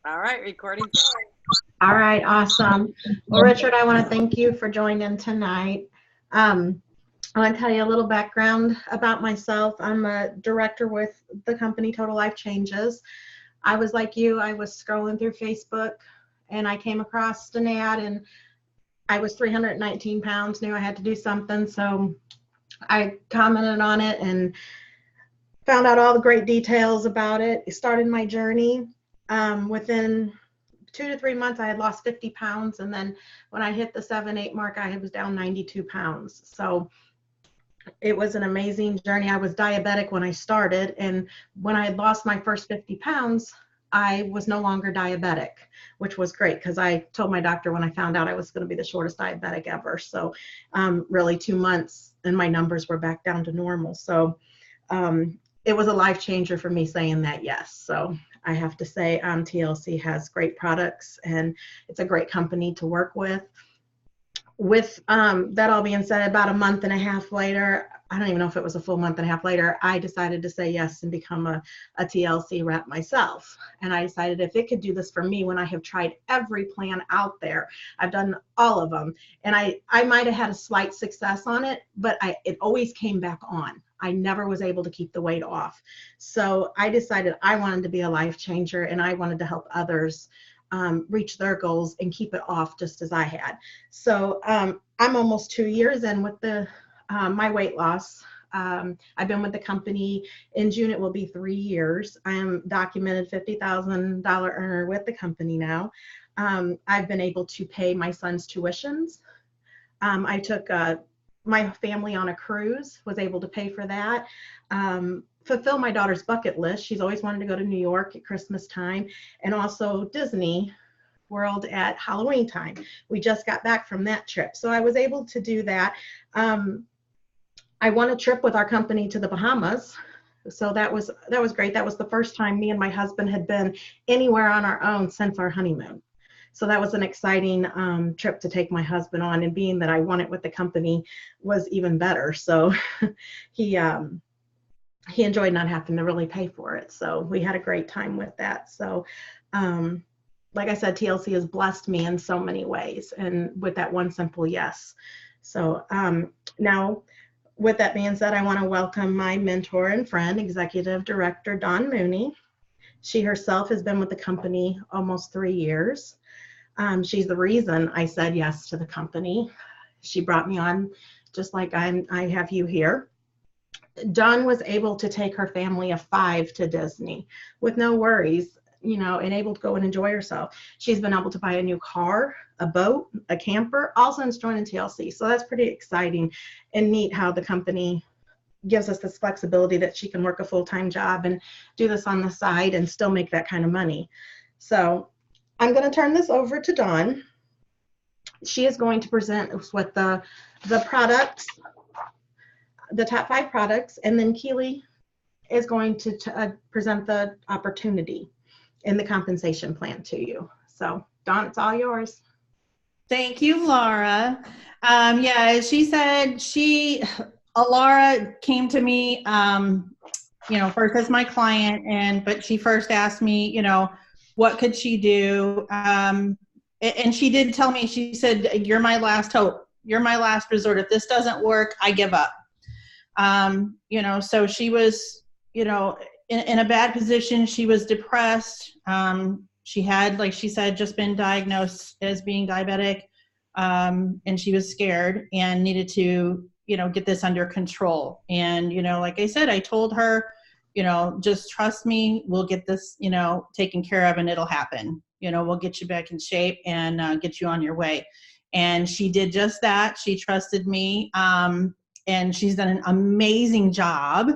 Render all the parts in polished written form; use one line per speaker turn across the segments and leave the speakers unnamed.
All right, recording.
All right, awesome. Well, Richard, I want to thank you for joining tonight. I want to tell you a little background about myself. I'm a director with the company Total Life Changes. I was like you, I was scrolling through Facebook and I came across an ad and I was 319 pounds, knew I had to do something. So I commented on it and found out all the great details about it. It started my journey. Within 2 to 3 months, I had lost 50 pounds. And then when I hit the 7, 8 mark, I was down 92 pounds. So it was an amazing journey. I was diabetic when I started. And when I had lost my first 50 pounds, I was no longer diabetic, which was great because I told my doctor when I found out I was going to be the shortest diabetic ever. So really 2 months and my numbers were back down to normal. So it was a life changer for me saying that yes. So I have to say TLC has great products and it's a great company to work with. With that all being said, about a month and a half later, I don't even know if it was a full month and a half later, I decided to say yes and become a TLC rep myself. And I decided if it could do this for me when I have tried every plan out there, I've done all of them. And I might have had a slight success on it, but it always came back on. I never was able to keep the weight off. So I decided I wanted to be a life changer and I wanted to help others reach their goals and keep it off just as I had. So I'm almost 2 years in with my weight loss. I've been with the company. In June, it will be 3 years. I am documented $50,000 earner with the company now. I've been able to pay my son's tuitions. I took my family on a cruise, was able to pay for that. Fulfill my daughter's bucket list. She's always wanted to go to New York at Christmas time and also Disney World at Halloween time. We just got back from that trip. So I was able to do that. I won a trip with our company to the Bahamas. So that was great. That was the first time me and my husband had been anywhere on our own since our honeymoon. So that was an exciting trip to take my husband on, and being that I won it with the company was even better. So he enjoyed not having to really pay for it. So we had a great time with that. So like I said, TLC has blessed me in so many ways, and with that one simple yes. So now, with that being said, I want to welcome my mentor and friend, Executive Director Dawn Mooney. She herself has been with the company almost 3 years. She's the reason I said yes to the company. She brought me on just like I have you here. Dawn was able to take her family of 5 to Disney with no worries, and able to go and enjoy herself. She's been able to buy a new car, a boat, a camper, all since joining TLC. So that's pretty exciting and neat how the company gives us this flexibility that she can work a full-time job and do this on the side and still make that kind of money. So I'm going to turn this over to Dawn. She is going to present us with the products, the top 5 products, and then Keely is going to present the opportunity in the compensation plan to you. So Dawn, it's all yours.
Thank you, Laura. Yeah, as she said, Laura came to me, first as my client, but she first asked me, what could she do? And she did tell me, she said, you're my last hope. You're my last resort. If this doesn't work, I give up. So she was, in a bad position. She was depressed. She had, like she said, just been diagnosed as being diabetic. And she was scared and needed to, get this under control. And, like I said, I told her, just trust me, we'll get this, taken care of and it'll happen. We'll get you back in shape and get you on your way. And she did just that. She trusted me. And she's done an amazing job.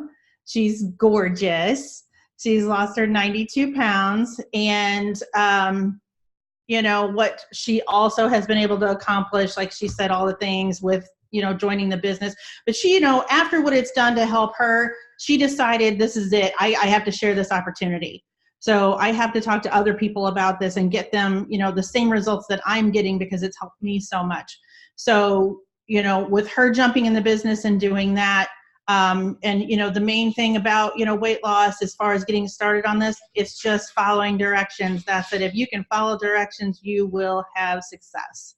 She's gorgeous. She's lost her 92 pounds. And, what she also has been able to accomplish, like she said, all the things with, joining the business. But she, after what it's done to help her, she decided this is it. I have to share this opportunity. So I have to talk to other people about this and get them, the same results that I'm getting because it's helped me so much. So, with her jumping in the business and doing that, And, you know, the main thing about, you know, weight loss as far as getting started on this, it's just following directions. That's it. If you can follow directions, you will have success.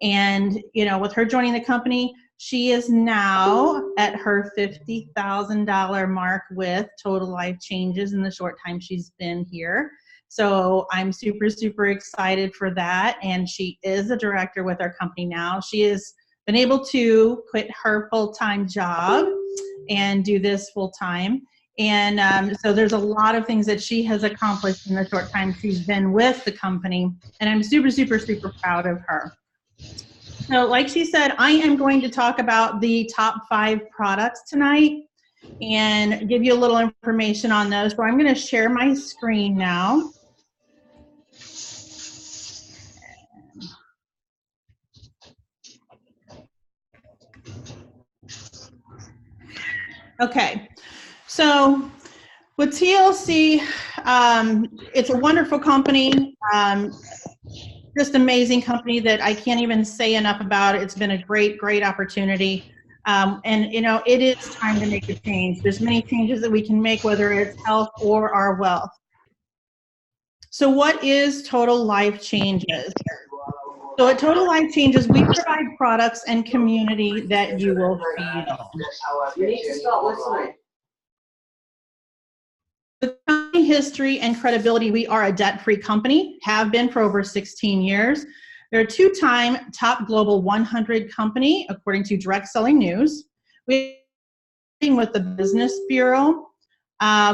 And, you know, with her joining the company, she is now at her $50,000 mark with total life changes in the short time she's been here. So I'm super, super excited for that. And she is a director with our company now. She has been able to quit her full-time job and do this full-time. And so there's a lot of things that she has accomplished in the short time she's been with the company. And I'm super, super, super proud of her. So like she said, I am going to talk about the top 5 products tonight and give you a little information on those. So I'm going to share my screen now. Okay, so with TLC, it's a wonderful company, just amazing company that I can't even say enough about. It's been a great, great opportunity. And, you know, it is time to make a change. There's many changes that we can make, whether it's health or our wealth. So what is Total Life Changes? So at Total Life Changes, we provide products and community that you will feel.
You need to start listening.
With company history and credibility, we are a debt-free company, have been for over 16 years. They're a 2-time top global 100 company, according to Direct Selling News. We're with the Business Bureau.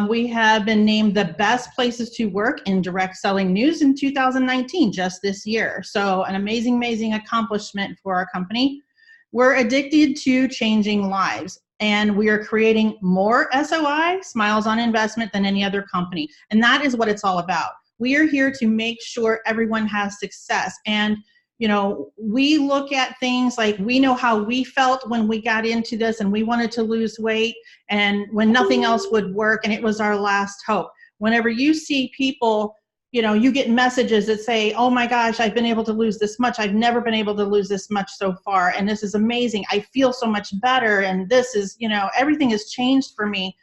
We have been named the best places to work in Direct Selling News in 2019, just this year. So an amazing, amazing accomplishment for our company. We're addicted to changing lives, and we are creating more SOI, Smiles on Investment, than any other company. And that is what it's all about. We are here to make sure everyone has success. And, you know, we look at things like, we know how we felt when we got into this and we wanted to lose weight, and when nothing else would work and it was our last hope. Whenever you see people, you know, you get messages that say, oh my gosh, I've been able to lose this much. I've never been able to lose this much so far. And this is amazing. I feel so much better. And this is, you know, everything has changed for me.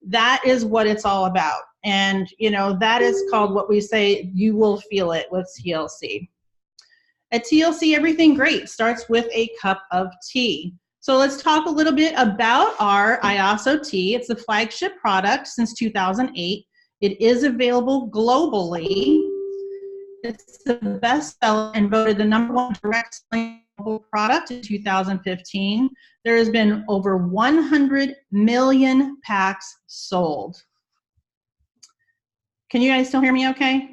That is what it's all about. And, you know, that is called what we say, you will feel it with TLC. At TLC, everything great starts with a cup of tea. So let's talk a little bit about our IASO tea. It's the flagship product since 2008. It is available globally. It's the best seller and voted the #1 direct selling product in 2015. There has been over 100 million packs sold. Can you guys still hear me okay?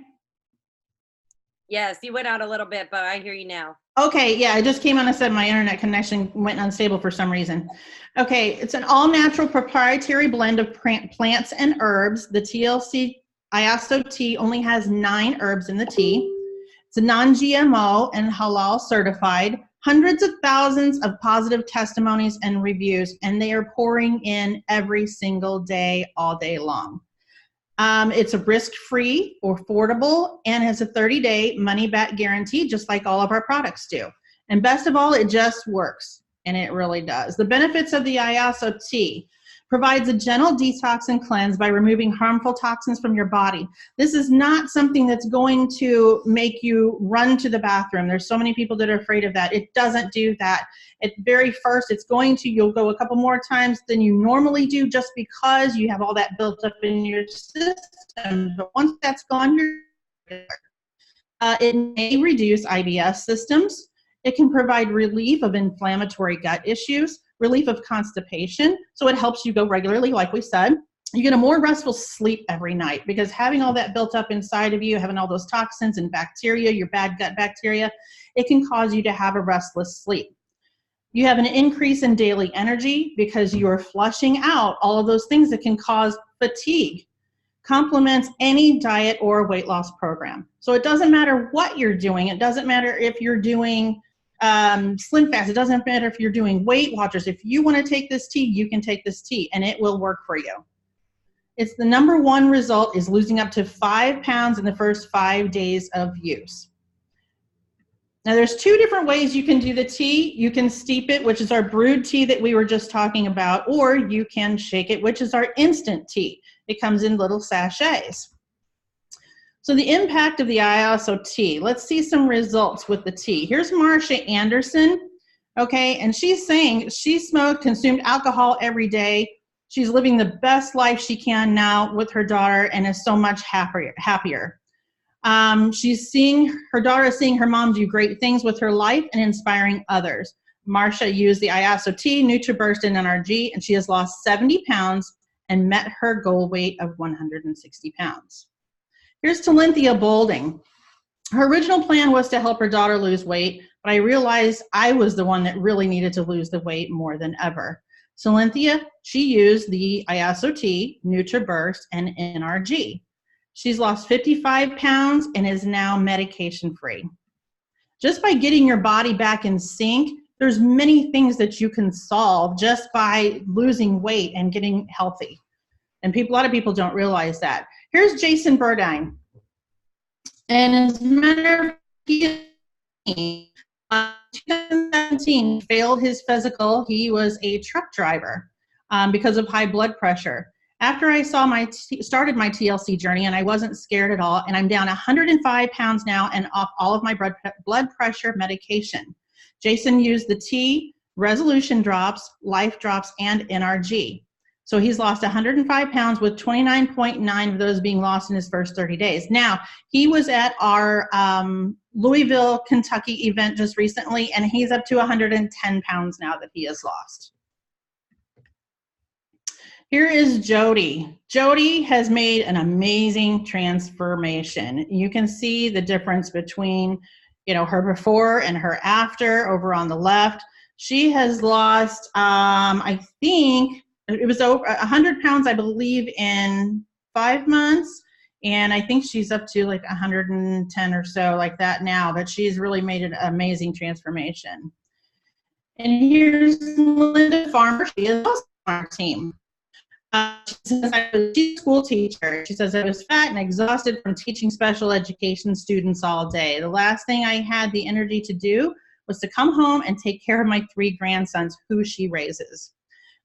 Yes, you went out a little bit, but I hear you now.
Okay, yeah, I just came on and said my internet connection went unstable for some reason. Okay, it's an all-natural proprietary blend of plants and herbs. The TLC IASO tea only has 9 herbs in the tea. It's a non-GMO and halal certified. Hundreds of thousands of positive testimonies and reviews, and they are pouring in every single day, all day long. It's a risk-free, affordable, and has a 30-day money-back guarantee, just like all of our products do. And best of all, it just works, and it really does. The benefits of the IASO tea: provides a gentle detox and cleanse by removing harmful toxins from your body. This is not something that's going to make you run to the bathroom. There's so many people that are afraid of that. It doesn't do that. At very first, you'll go a couple more times than you normally do, just because you have all that built up in your system. But once that's gone, it may reduce IBS systems. It can provide relief of inflammatory gut issues, relief of constipation, so it helps you go regularly, like we said. You get a more restful sleep every night, because having all that built up inside of you, having all those toxins and bacteria, your bad gut bacteria, it can cause you to have a restless sleep. You have an increase in daily energy because you are flushing out all of those things that can cause fatigue. Complements any diet or weight loss program. So it doesn't matter what you're doing. It doesn't matter if you're doing Slim Fast. It doesn't matter if you're doing Weight Watchers. If you want to take this tea, you can take this tea, and it will work for you. It's the #1 result is losing up to 5 pounds in the first 5 days of use. Now there's two different ways you can do the tea. You can steep it, which is our brewed tea that we were just talking about, or you can shake it, which is our instant tea. It comes in little sachets. So the impact of the ISO tea. Let's see some results with the tea. Here's Marsha Anderson, okay, and she's saying she smoked, consumed alcohol every day. She's living the best life she can now with her daughter and is so much happier. She's seeing her daughter, seeing her mom do great things with her life and inspiring others. Marsha used the ISO tea, NutriBurst, and NRG, and she has lost 70 pounds and met her goal weight of 160 pounds. Here's Talinthia Bolding. Her original plan was to help her daughter lose weight, but I realized I was the one that really needed to lose the weight more than ever. Talinthia, she used the ISO tea, NutriBurst, and NRG. She's lost 55 pounds and is now medication-free. Just by getting your body back in sync, there's many things that you can solve just by losing weight and getting healthy. And a lot of people don't realize that. Here's Jason Burdine. And as a matter of fact, 2017 failed his physical. He was a truck driver because of high blood pressure. After I started my TLC journey, and I wasn't scared at all, and I'm down 105 pounds now and off all of my blood pressure medication. Jason used the tea, resolution drops, life drops, and NRG. So he's lost 105 pounds with 29.9 of those being lost in his first 30 days. Now, he was at our Louisville, Kentucky event just recently, and he's up to 110 pounds now that he has lost. Here is Jody. Jody has made an amazing transformation. You can see the difference between, her before and her after over on the left. She has lost, I think, it was over 100 pounds, I believe, in 5 months. And I think she's up to like 110 or so like that now, but she's really made an amazing transformation. And here's Linda Farmer. She is also on our team. She says, she's a school teacher. She says, I was fat and exhausted from teaching special education students all day. The last thing I had the energy to do was to come home and take care of my 3 grandsons, who she raises.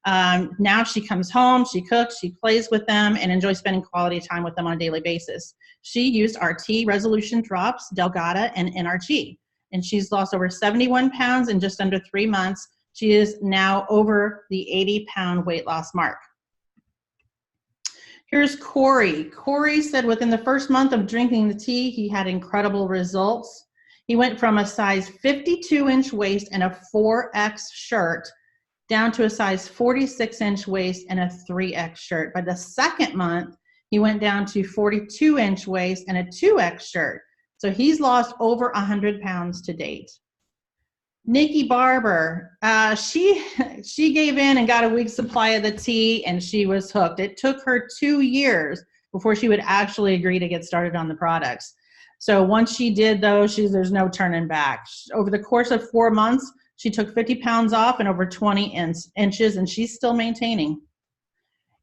Now she comes home, she cooks, she plays with them, and enjoys spending quality time with them on a daily basis. She used our tea, resolution drops, Delgada, and NRG. And she's lost over 71 pounds in just under 3 months. She is now over the 80-pound weight loss mark. Here's Corey. Corey said within the first month of drinking the tea, he had incredible results. He went from a size 52-inch waist and a 4X shirt down to a size 46-inch waist and a 3X shirt. By the second month, he went down to 42-inch waist and a 2X shirt. So he's lost over 100 pounds to date. Nikki Barber, she gave in and got a week's supply of the tea, and she was hooked. It took her 2 years before she would actually agree to get started on the products. So once she did those, there's no turning back. Over the course of 4 months, she took 50 pounds off and over 20 inches, and she's still maintaining.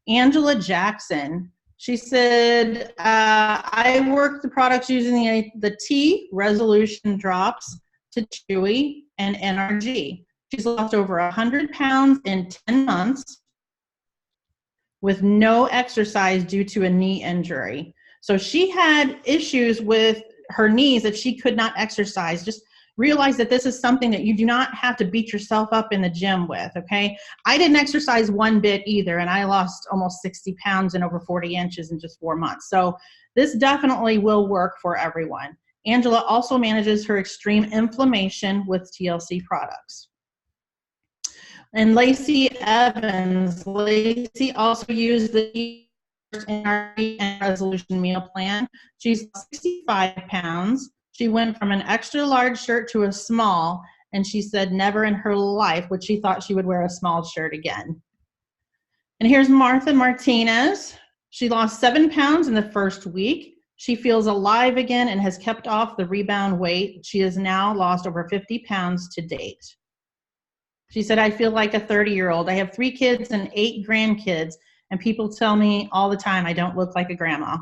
Angela Jackson, she said, I worked the products using the tea, resolution drops, to Chewy, and NRG. She's lost over 100 pounds in 10 months with no exercise due to a knee injury. So she had issues with her knees that she could not exercise. Just realize that this is something that you do not have to beat yourself up in the gym with, okay? I didn't exercise one bit either, and I lost almost 60 pounds and over 40 inches in just 4 months. So this definitely will work for everyone. Angela also manages her extreme inflammation with TLC products. And Lacey Evans, Lacey also used the NRG and resolution meal plan. She's 65 pounds. She went from an extra large shirt to a small, and she said never in her life would she thought she would wear a small shirt again. And here's Martha Martinez. She lost 7 pounds in the first week. She feels alive again and has kept off the rebound weight. She has now lost over 50 pounds to date. She said, I feel like a 30-year-old. I have 3 kids and 8 grandkids, and people tell me all the time I don't look like a grandma.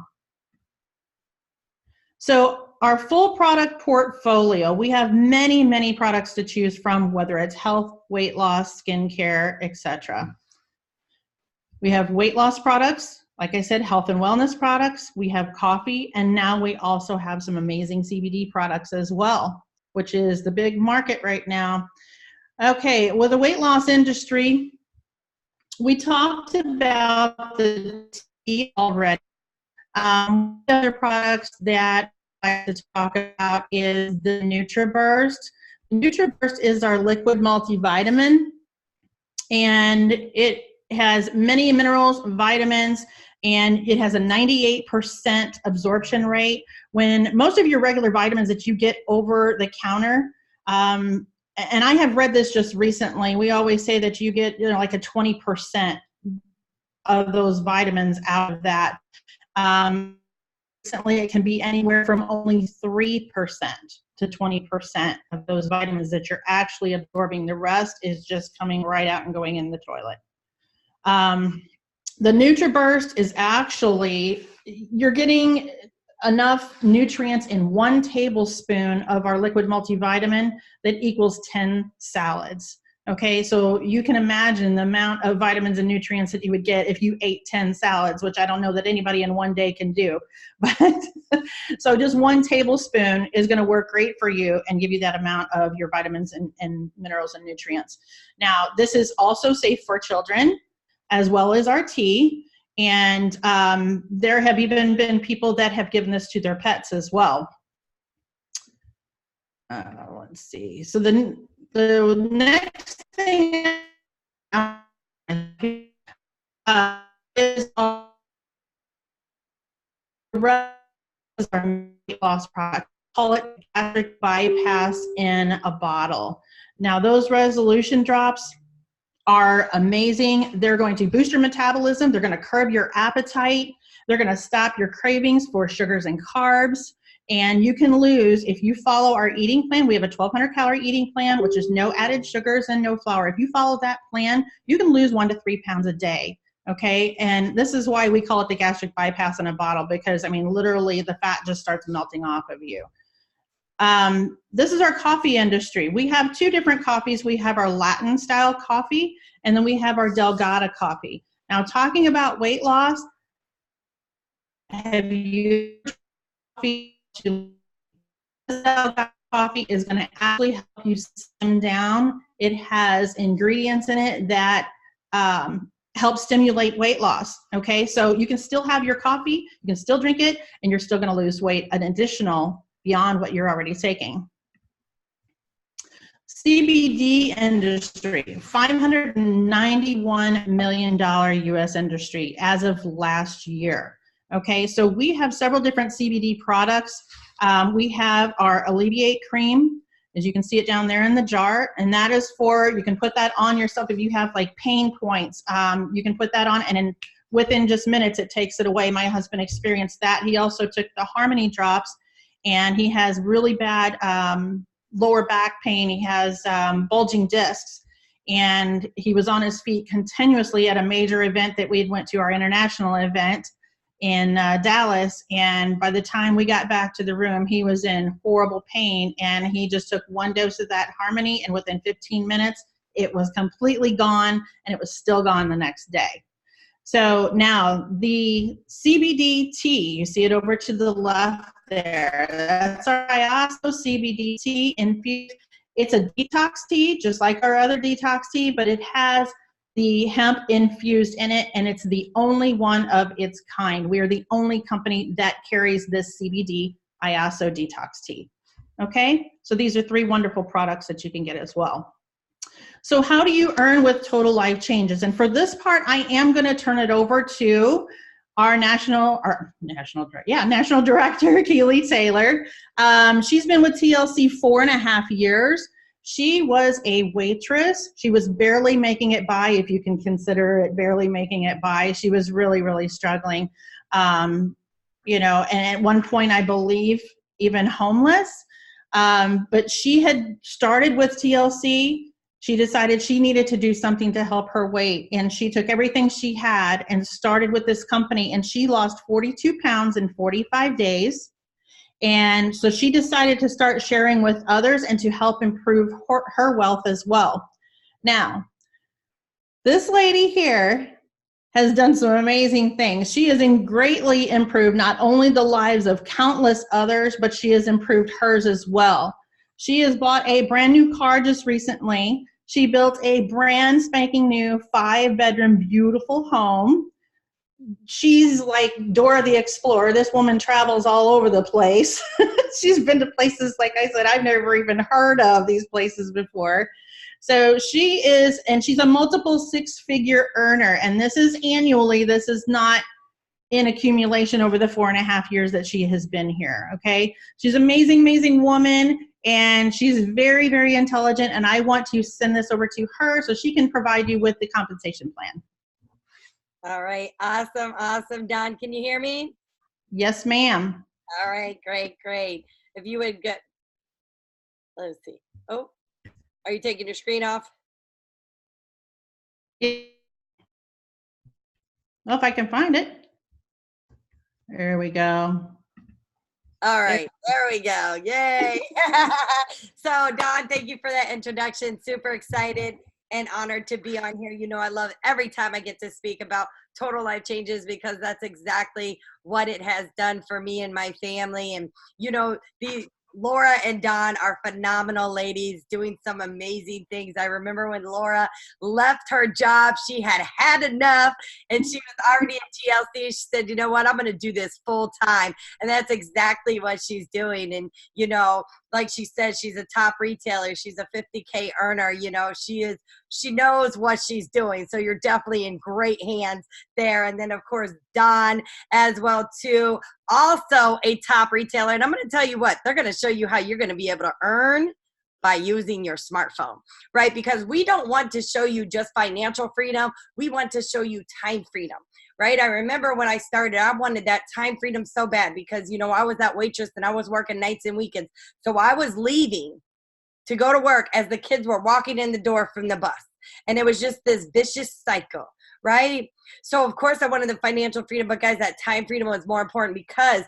So our full product portfolio, we have many, many products to choose from, whether it's health, weight loss, skincare, etc. We have weight loss products, like I said, health and wellness products. We have coffee, and now we also have some amazing CBD products as well, which is the big market right now. Okay, with the weight loss industry, we talked about the tea already. Other products that I like to talk about is the NutriBurst. NutriBurst is our liquid multivitamin, and it has many minerals, vitamins, and it has a 98% absorption rate. When most of your regular vitamins that you get over the counter, and I have read this just recently, we always say that you get, like a 20% of those vitamins out of that. Recently, it can be anywhere from only 3% to 20% of those vitamins that you're actually absorbing. The rest is just coming right out and going in the toilet. The NutriBurst is actually, you're getting enough nutrients in 1 tablespoon of our liquid multivitamin that equals 10 salads. Okay, so you can imagine the amount of vitamins and nutrients that you would get if you ate 10 salads, which I don't know that anybody in one day can do. But so just 1 tablespoon is going to work great for you and give you that amount of your vitamins and minerals and nutrients. Now, this is also safe for children as well as our tea. And there have even been people that have given this to their pets as well. Let's see. So the next thing is our weight loss product. Call it gastric bypass in a bottle. Now, those resolution drops are amazing. They're going to boost your metabolism. They're going to curb your appetite. They're going to stop your cravings for sugars and carbs. And you can lose, if you follow our eating plan, we have a 1,200 calorie eating plan, which is no added sugars and no flour. If you follow that plan, you can lose 1 to 3 pounds a day. Okay. And this is why we call it the gastric bypass in a bottle, because I mean, literally the fat just starts melting off of you. This is our coffee industry. We have 2 different coffees. We have our Latin style coffee, and then we have our Delgada coffee. Now, talking about weight loss, have you coffee is going to actually help you slim down. It has ingredients in it that help stimulate weight loss. Okay, so you can still have your coffee, you can still drink it, and you're still going to lose weight, an additional beyond what you're already taking. CBD industry, $591 million US industry as of last year. Okay, so we have several different CBD products. We have our Alleviate Cream, as you can see it down there in the jar, and that is for, you can put that on yourself if you have like pain points. You can put that on, and within just minutes it takes it away. My husband experienced that. He also took the Harmony drops, and he has really bad lower back pain. He has bulging discs, and he was on his feet continuously at a major event that we went to, our international event in Dallas, and by the time we got back to the room, he was in horrible pain, and he just took 1 dose of that Harmony, and within 15 minutes it was completely gone, and it was still gone the next day. So now the CBD tea, you see it over to the left there, that's our IASO CBD tea infused. It's a detox tea, just like our other detox tea, but it has the hemp infused in it, and it's the only one of its kind. We are the only company that carries this CBD IASO detox tea. Okay, so these are 3 wonderful products that you can get as well. So how do you earn with Total Life Changes? And for this part, I am going to turn it over to our national director, Keely Taylor. She's been with TLC 4.5 years. She was a waitress. She was barely making it by, if you can consider it barely making it by. She was really, really struggling. And at one point, I believe, even homeless. But she had started with TLC. She decided she needed to do something to help her weight, and she took everything she had and started with this company, and she lost 42 pounds in 45 days. And so she decided to start sharing with others and to help improve her wealth as well. Now, this lady here has done some amazing things. She has greatly improved not only the lives of countless others, but she has improved hers as well. She has bought a brand new car just recently. She built a brand spanking new 5-bedroom beautiful home. She's like Dora the Explorer. This woman travels all over the place. She's been to places, like I said, I've never even heard of these places before. So she is, and she's a multiple 6-figure earner, and this is annually. This is not in accumulation over the 4.5 years that she has been here, okay? She's an amazing, amazing woman, and she's very, very intelligent, and I want to send this over to her so she can provide you with the compensation plan.
All right. Awesome. Awesome. Dawn, can you hear me?
Yes, ma'am.
All right. Great. Great. If you would get, let's see. Oh, are you taking your screen off?
Well, if I can find it. There we go.
All right, there we go. Yay. So Dawn, thank you for that introduction. Super excited and honored to be on here. You know, I love every time I get to speak about total life changes because that's exactly what it has done for me and my family. And, you know, Laura and Dawn are phenomenal ladies doing some amazing things. I remember when Laura left her job, she had enough and she was already in TLC. She said, you know what, I'm going to do this full time. And that's exactly what she's doing. And, you know, like she said, she's a top retailer. She's a 50K earner. You know, she knows what she's doing. So you're definitely in great hands there. And then of course, Dawn as well too, also a top retailer. And I'm going to tell you what, they're going to show you how you're going to be able to earn by using your smartphone, right? Because we don't want to show you just financial freedom. We want to show you time freedom, right? I remember when I started, I wanted that time freedom so bad because, you know, I was that waitress and I was working nights and weekends. So I was leaving to go to work as the kids were walking in the door from the bus. And it was just this vicious cycle, right? So of course I wanted the financial freedom, but guys, that time freedom was more important because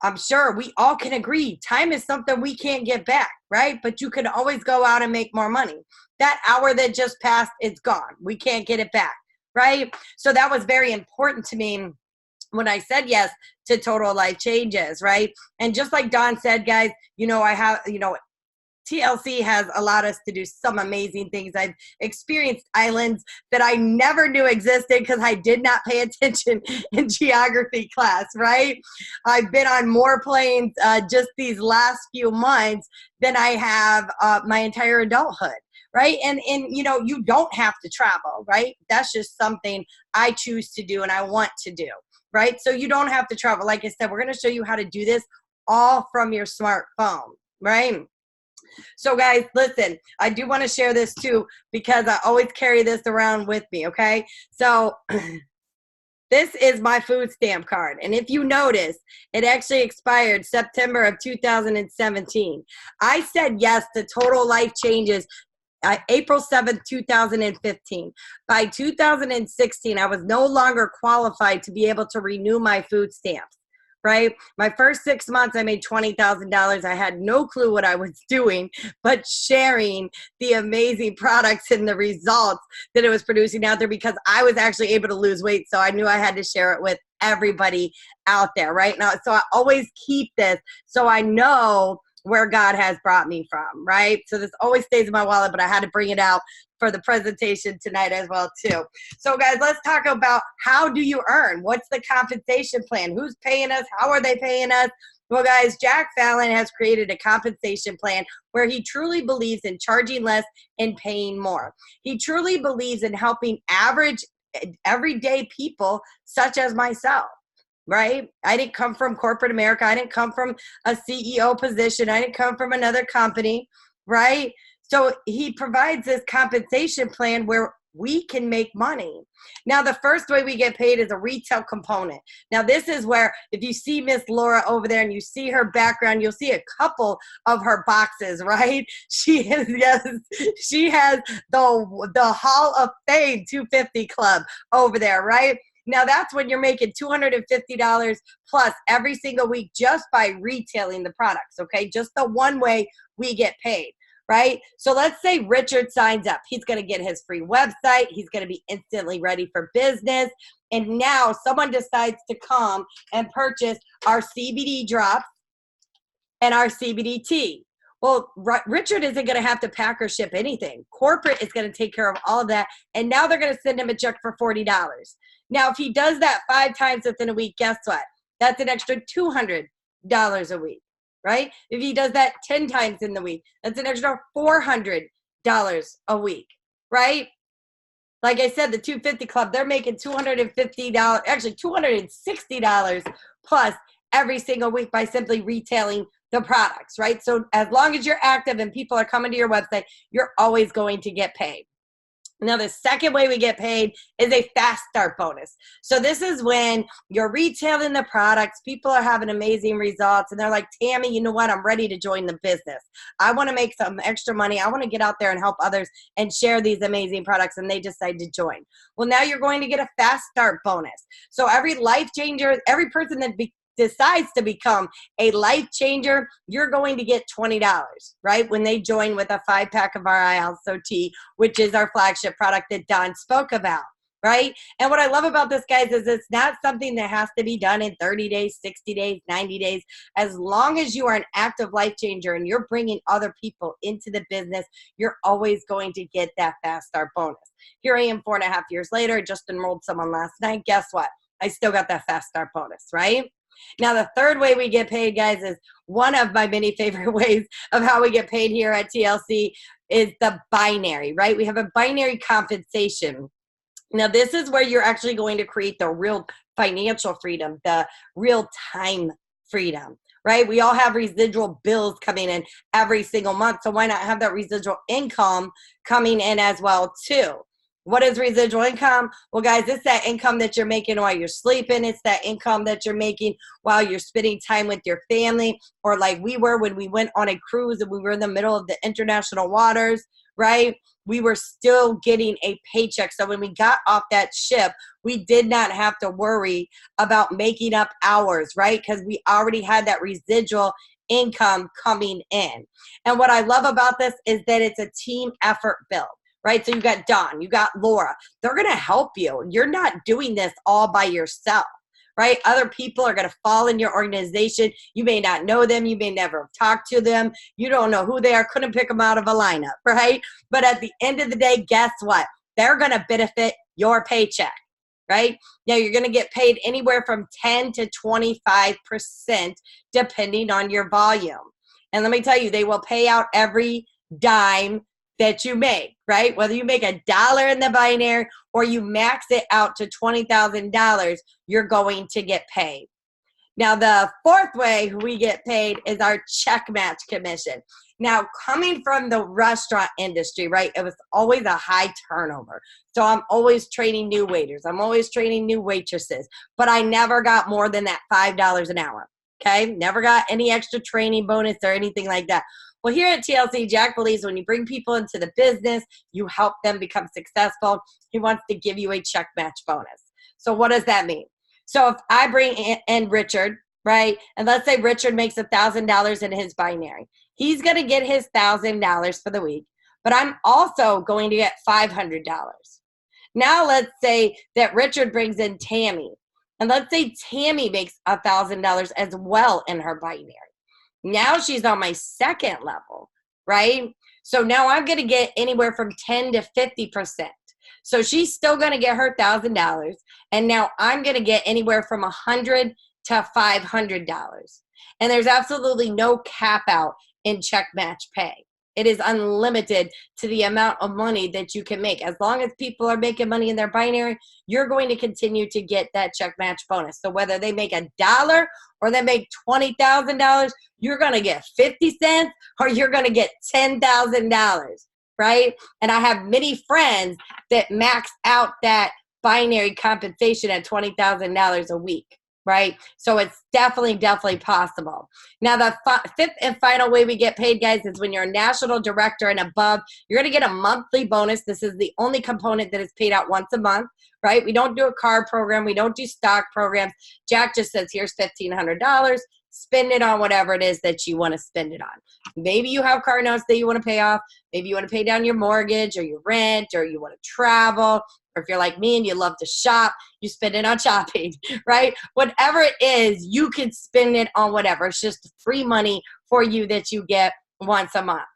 I'm sure we all can agree time is something we can't get back, right? But you can always go out and make more money. That hour that just passed, it's gone. We can't get it back, right? So that was very important to me when I said yes to total life changes, right? And just like Dawn said, guys, you know, TLC has allowed us to do some amazing things. I've experienced islands that I never knew existed because I did not pay attention in geography class, right? I've been on more planes just these last few months than I have my entire adulthood, right? And you know, you don't have to travel, right? That's just something I choose to do and I want to do, right? So you don't have to travel. Like I said, we're going to show you how to do this all from your smartphone, right? So guys, listen, I do want to share this too because I always carry this around with me, okay? So this is my food stamp card. And if you notice, it actually expired September of 2017. I said yes to total life changes April 7th, 2015. By 2016, I was no longer qualified to be able to renew my food stamps. Right? My first 6 months, I made $20,000. I had no clue what I was doing, but sharing the amazing products and the results that it was producing out there because I was actually able to lose weight. So I knew I had to share it with everybody out there, right? Now, so I always keep this so I know where God has brought me from, right? So this always stays in my wallet, but I had to bring it out for the presentation tonight as well too. So guys, let's talk about how do you earn? What's the compensation plan? Who's paying us? How are they paying us? Well guys, Jack Fallon has created a compensation plan where he truly believes in charging less and paying more. He truly believes in helping average, everyday people such as myself. Right? I didn't come from corporate America. I didn't come from a CEO position. I didn't come from another company, right? So he provides this compensation plan where we can make money. Now, the first way we get paid is a retail component. Now, this is where if you see Miss Laura over there and you see her background, you'll see a couple of her boxes, right? She has the Hall of Fame 250 Club over there, right? Now that's when you're making $250 plus every single week just by retailing the products, okay? Just the one way we get paid, right? So let's say Richard signs up. He's going to get his free website. He's going to be instantly ready for business. And now someone decides to come and purchase our CBD drops and our CBD tea. Well, Richard isn't going to have to pack or ship anything. Corporate is going to take care of all of that. And now they're going to send him a check for $40. Now, if he does that 5 times within a week, guess what? That's an extra $200 a week, right? If he does that 10 times in the week, that's an extra $400 a week, right? Like I said, the 250 Club, they're making $250, actually $260 plus every single week by simply retailing the products, right? So as long as you're active and people are coming to your website, you're always going to get paid. Now, the second way we get paid is a fast start bonus. So this is when you're retailing the products, people are having amazing results, and they're like, Tammy, you know what? I'm ready to join the business. I want to make some extra money. I want to get out there and help others and share these amazing products, and they decide to join. Well, now you're going to get a fast start bonus. So every life changer, every person that decides to become a life changer, you're going to get $20, right? When they join with a 5-pack of our ISO tea, which is our flagship product that Don spoke about, right? And what I love about this, guys, is it's not something that has to be done in 30 days, 60 days, 90 days. As long as you are an active life changer and you're bringing other people into the business, you're always going to get that fast start bonus. Here I am 4.5 years later, just enrolled someone last night. Guess what? I still got that fast start bonus, right? Now, the third way we get paid, guys, is one of my many favorite ways of how we get paid here at TLC is the binary, right? We have a binary compensation. Now, this is where you're actually going to create the real financial freedom, the real time freedom, right? We all have residual bills coming in every single month. So why not have that residual income coming in as well, too? What is residual income? Well, guys, it's that income that you're making while you're sleeping. It's that income that you're making while you're spending time with your family, or like we were when we went on a cruise and we were in the middle of the international waters, right? We were still getting a paycheck. So when we got off that ship, we did not have to worry about making up hours, right? Because we already had that residual income coming in. And what I love about this is that it's a team effort build. Right? So you got Don, you got Laura. They're going to help you. You're not doing this all by yourself, right? Other people are going to fall in your organization. You may not know them. You may never have talked to them. You don't know who they are. Couldn't pick them out of a lineup, right? But at the end of the day, guess what? They're going to benefit your paycheck, right? Now, you're going to get paid anywhere from 10 to 25% depending on your volume. And let me tell you, they will pay out every dime that you make, right? Whether you make $1 in the binary or you max it out to $20,000, you're going to get paid. Now, the fourth way we get paid is our check match commission. Now, coming from the restaurant industry, right, it was always a high turnover. So I'm always training new waiters. I'm always training new waitresses, but I never got more than that $5 an hour, okay? Never got any extra training bonus or anything like that. Well, here at TLC, Jack believes when you bring people into the business, you help them become successful. He wants to give you a check match bonus. So what does that mean? So if I bring in Richard, right, and let's say Richard makes $1,000 in his binary. He's going to get his $1,000 for the week, but I'm also going to get $500. Now let's say that Richard brings in Tammy, and let's say Tammy makes $1,000 as well in her binary. Now she's on my second level, right? So now I'm going to get anywhere from 10 to 50%. So she's still going to get her $1,000. And now I'm going to get anywhere from $100 to $500. And there's absolutely no cap out in check match pay. It is unlimited to the amount of money that you can make. As long as people are making money in their binary, you're going to continue to get that check match bonus. So whether they make $1 or they make $20,000, you're going to get 50 cents or you're going to get $10,000, right? And I have many friends that max out that binary compensation at $20,000 a week, right? So it's definitely possible. Now, the fifth and final way we get paid, guys, is when you're a national director and above, you're going to get a monthly bonus. This is the only component that is paid out once a month, right? We don't do a card program. We don't do stock programs. Jack just says, here's $1,500. Spend it on whatever it is that you want to spend it on. Maybe you have car notes that you want to pay off. Maybe you want to pay down your mortgage or your rent, or you want to travel. Or if you're like me and you love to shop, you spend it on shopping, right? Whatever it is, you can spend it on whatever. It's just free money for you that you get once a month.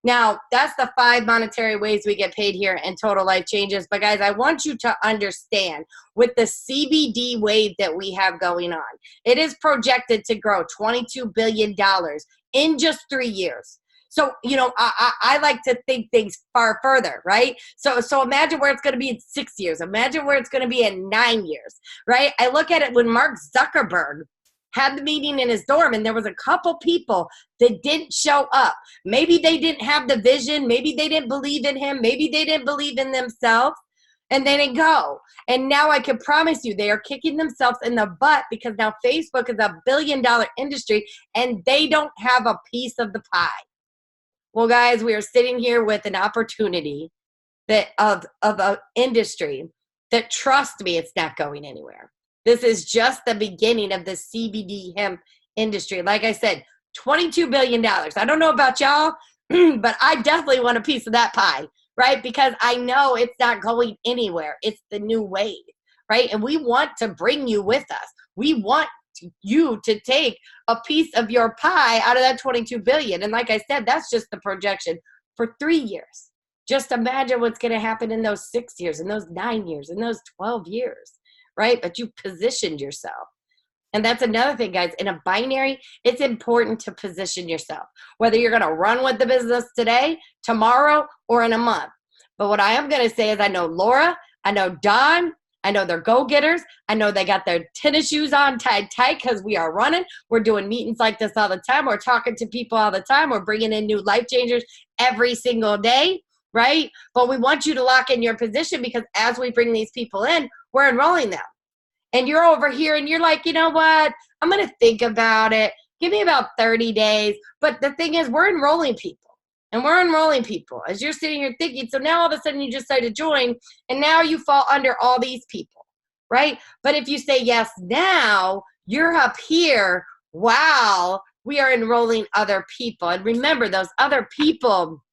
Now, that's the 5 monetary ways we get paid here in Total Life Changes. But guys, I want you to understand, with the CBD wave that we have going on, it is projected to grow $22 billion in just 3 years. So, you know, I like to think things far further, right? So imagine where it's going to be in 6 years. Imagine where it's going to be in 9 years, right? I look at it when Mark Zuckerberg had the meeting in his dorm, and there was a couple people that didn't show up. Maybe they didn't have the vision. Maybe they didn't believe in him. Maybe they didn't believe in themselves, and they didn't go. And now I can promise you they are kicking themselves in the butt, because now Facebook is $1 billion industry, and they don't have a piece of the pie. Well, guys, we are sitting here with an opportunity that of an industry that, trust me, it's not going anywhere. This is just the beginning of the CBD hemp industry. Like I said, $22 billion. I don't know about y'all, but I definitely want a piece of that pie, right? Because I know it's not going anywhere. It's the new wave, right? And we want to bring you with us. We want you to take a piece of your pie out of that 22 billion. And like I said, that's just the projection for 3 years. Just imagine what's going to happen in those 6 years, in those 9 years, in those 12 years, right? But you positioned yourself. And that's another thing, guys. In a binary, it's important to position yourself, whether you're going to run with the business today, tomorrow, or in a month. But what I am going to say is, I know Laura, I know Don, I know they're go-getters. I know they got their tennis shoes on tight because we are running. We're doing meetings like this all the time. We're talking to people all the time. We're bringing in new life changers every single day, right? But we want you to lock in your position, because as we bring these people in, we're enrolling them. And you're over here and you're like, you know what? I'm going to think about it. Give me about 30 days. But the thing is, we're enrolling people. And we're enrolling people as you're sitting here thinking. So now all of a sudden you decide to join, and now you fall under all these people, right? But if you say yes now, you're up here. Wow, we are enrolling other people. And remember, those other people,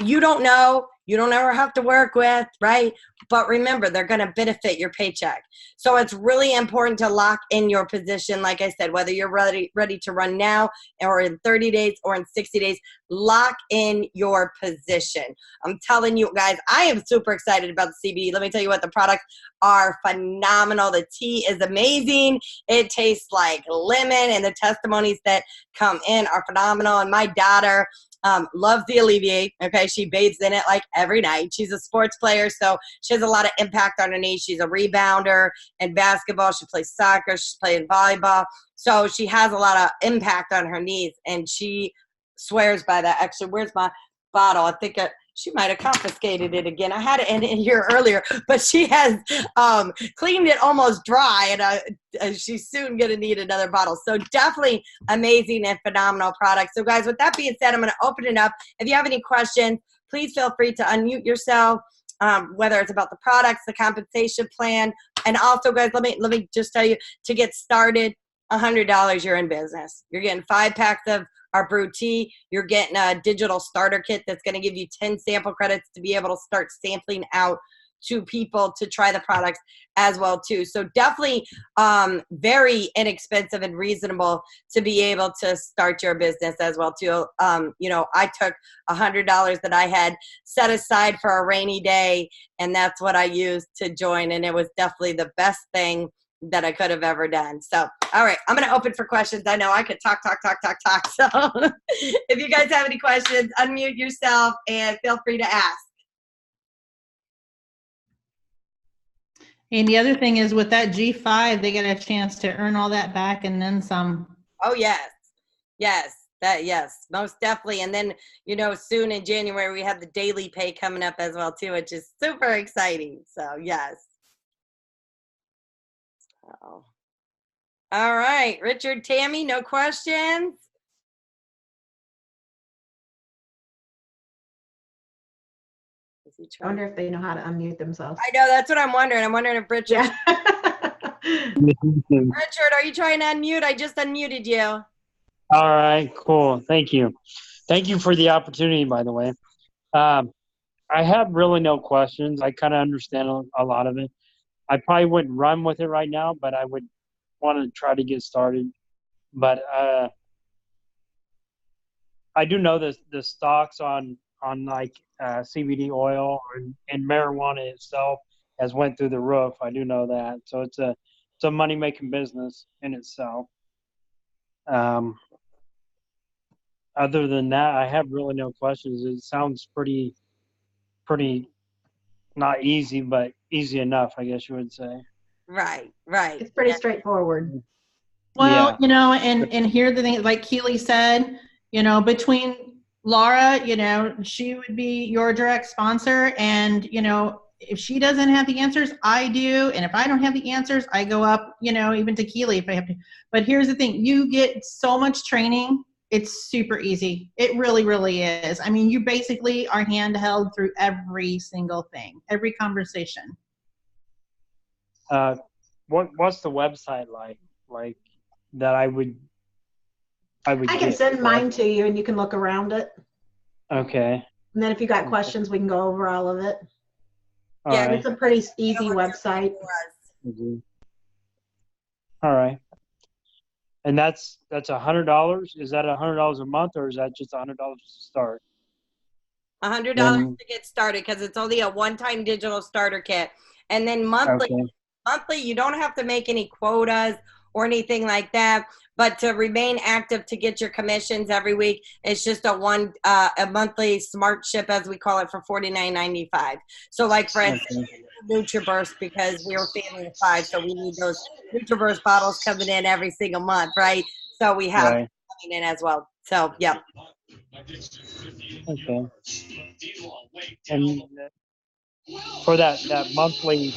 you don't know, you don't ever have to work with, right? But remember, they're going to benefit your paycheck. So it's really important to lock in your position. Like I said, whether you're ready to run now, or in 30 days or in 60 days, lock in your position. I'm telling you guys, I am super excited about the CBD. Let me tell you what, the products are phenomenal. The tea is amazing. It tastes like lemon, and the testimonies that come in are phenomenal. And my daughter loves the Alleviate. Okay, she bathes in it like every night. She's a sports player, so she has a lot of impact on her knees. She's a rebounder in basketball. She plays soccer. She's playing volleyball. So she has a lot of impact on her knees, and she swears by that. Actually, where's my bottle? I think she might have confiscated it again. I had it in here earlier, but she has cleaned it almost dry, and she's soon going to need another bottle. So definitely amazing and phenomenal product. So guys, with that being said, I'm going to open it up. If you have any questions, please feel free to unmute yourself, whether it's about the products, the compensation plan. And also, guys, let me just tell you, to get started, $100, you're in business. You're getting 5 packs of our brew tea. You're getting a digital starter kit that's going to give you 10 sample credits to be able to start sampling out to people to try the products as well too. So definitely very inexpensive and reasonable to be able to start your business as well too. You know, I took $100 that I had set aside for a rainy day, and that's what I used to join. And it was definitely the best thing that I could have ever done. So, all right, I'm going to open for questions. I know I could talk. So if you guys have any questions, unmute yourself and feel free to ask.
And the other thing is, with that G5, they get a chance to earn all that back and then some.
Oh, yes, most definitely. And then, you know, soon in January, we have the daily pay coming up as well too, which is super exciting. So yes. Oh. All right, Richard, Tammy, no questions?
I wonder if they know how to unmute themselves.
I know, that's what I'm wondering. I'm wondering if Richard.
Yeah.
Richard, are you trying to unmute? I just unmuted you.
All right, cool. Thank you. Thank you for the opportunity, by the way. I have really no questions. I kind of understand a lot of it. I probably wouldn't run with it right now, but I would want to try to get started. But I do know the stocks on like CBD oil and marijuana itself has went through the roof. I do know that. So it's a money making business in itself. Other than that, I have really no questions. It sounds pretty not easy, but easy enough, I guess you would say.
Right.
It's pretty straightforward.
Well,
Yeah.
and here the thing, like Keely said, between Laura, she would be your direct sponsor, and if she doesn't have the answers, I do, and if I don't have the answers, I go up, even to Keely if I have to. But here's the thing: you get so much training. It's super easy. It really, really is. I mean, you basically are handheld through every single thing, every conversation.
What's the website like? Like that I
I can send mine to you and you can look around it.
Okay.
And then if you got questions, we can go over all of it.
All
Yeah,
right.
it's a pretty easy website.
All right. And that's $100. Is that $100 a month, or is that just $100 to start?
$100 to get started because it's only a one-time digital starter kit, and then monthly.
Okay.
Monthly, you don't have to make any quotas or anything like that. But to remain active to get your commissions every week, it's just a monthly smart ship, as we call it, for $49.95. So, like for instance, NutriBurst, because we're a family of 5, so we need those NutriBurst bottles coming in every single month, right? So we have
Right.
coming in as well. So, yeah.
Okay. And for that monthly